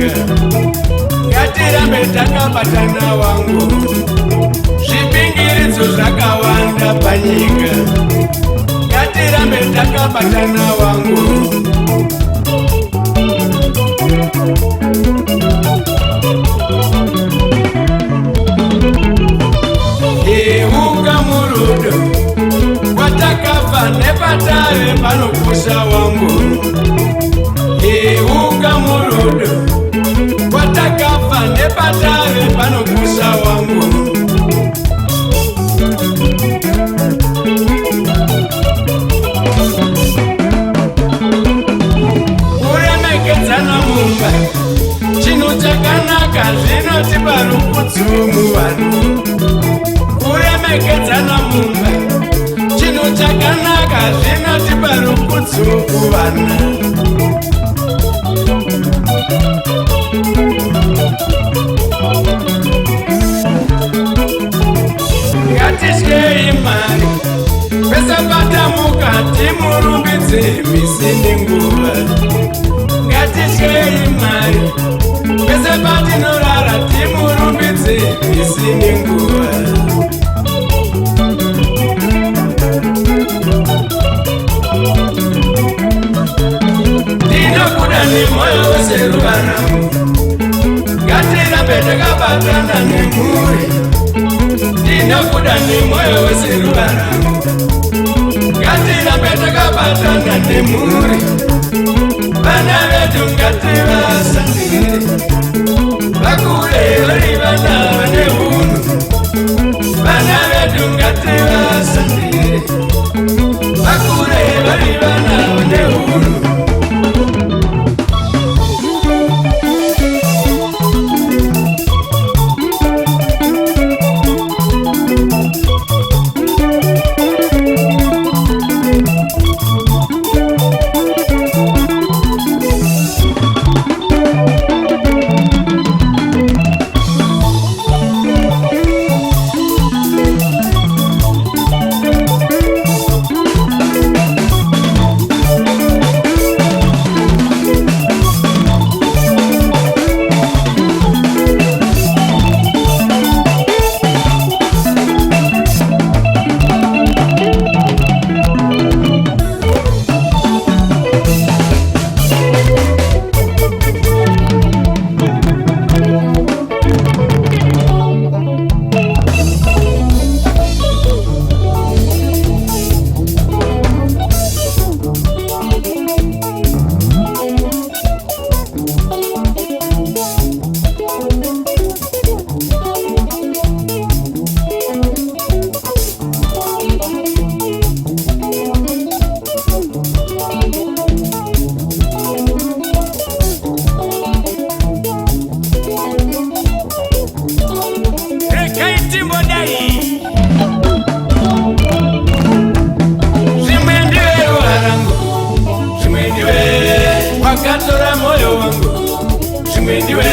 panyika. Ngatirambe takabatana wangu, zvipingiridzo zvakawanda panyika. Ngatirambe takabatana wangu. Iuka murudo watakafa nepatave panokusha wangu. Iuka murudo watakafa nepatave panokusha wangu. Kuremekedzana mumba chinhu chakanaka, zvinotipa rupfudzu muvanhu. Kuremekedzana mumba chinhu chakanaka, zvinotipa rupfudzu kuvana. Ngatityei mari, pese patamuka timurumbidze misi nenguva. Ngatityei mari, pese patinorara timurumbidze misi nenguva. Ndinokuda nemoyo wese ruvaramo, ngatirambe takabatana nemhuri. Ndinokuda nemoyo wese ruvaramo, ngatirambe takabatana nemhuri. Vana vedu ngativasandire, vakure vari vana vane hunhu. Vana vedu ngativasandire, vakure vari vana vane hunhu. Wakatora moyo wangu, zvimwe ndiwe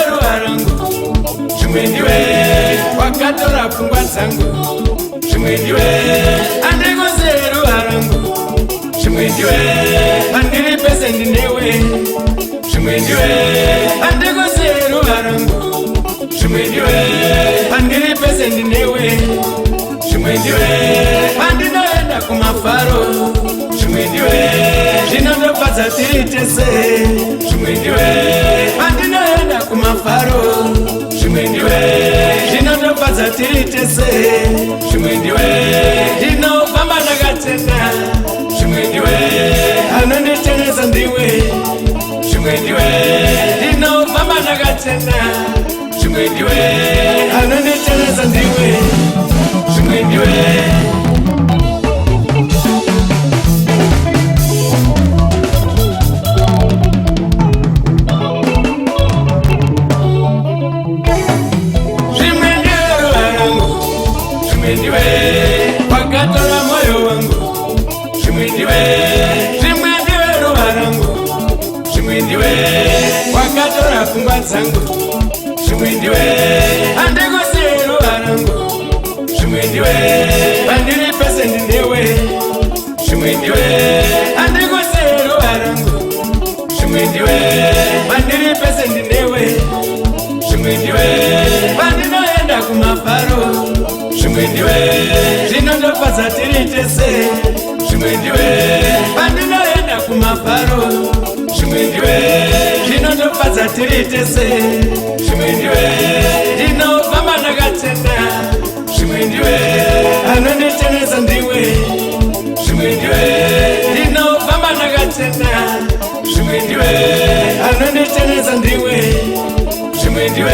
ruva rangu. Zvimwe ndiwe wakatora pfungwa dzangu, zvimwe ndiwe handikose ruva rangu. Zvimwe ndiwe handiri pese ndinewe, zvimwe ndiwe handikose ruva rangu. Zvimwe ndiwe handiri pese ndinewe, zvimwe ndiwe handinoenda kumafaro. Zvimwe ndiwe zvinondofadza tiri tese, zvimwe ndiwe handinoenda kumafaro. Zvimwe ndiwe zvinondofadza tiri tese, zvimwe ndiwe ndinofamba ndakatenda. Zvimwe ndiwe anonditenesa ndiwe, zvimwe ndiwe ndinofamba ndakatenda. Zvimwe ndiwe anonditenesa ndiwe, zvimwe ndiwe. Wakatora moyo wangu, zvimwe ndiwe ruva rangu. Zvimwe ndiwe wakatora pfungwa dzangu, zvimwe ndiwe handikose ruva rangu. Zvimwe ndiwe handiri pese ndinewe, zvimwe ndiwe handikose ruva rangu. Shimwindiwe mandiri pese ndinewe Shimwindiwe pandinoenda kumafaro Shimwindiwe zvinondofadza tiri tese Shimwindiwe pandinoenda kumafaro Shimwindiwe zvinondofadza tiri tese Shimwindiwe ndinofamba ndakatenda Shimwindiwe anonditenesa ndiwe Shimwindiwe ndinofamba ndakatenda Shimwindiwe anonditenesa ndiwe Shimwindiwe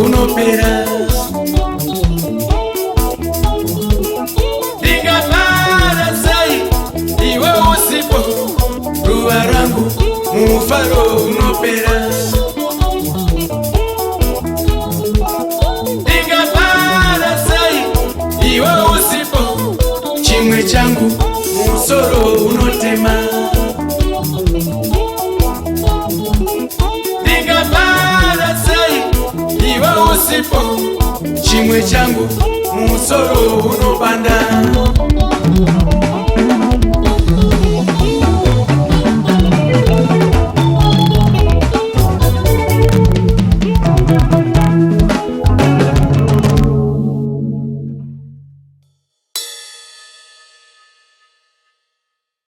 unopera ndingapara sai iwe usipo ruva rangu mufaro unopera ndingapara sai iwe usipo chimwe changu musoro unotema chimwe changu musoro unopanda.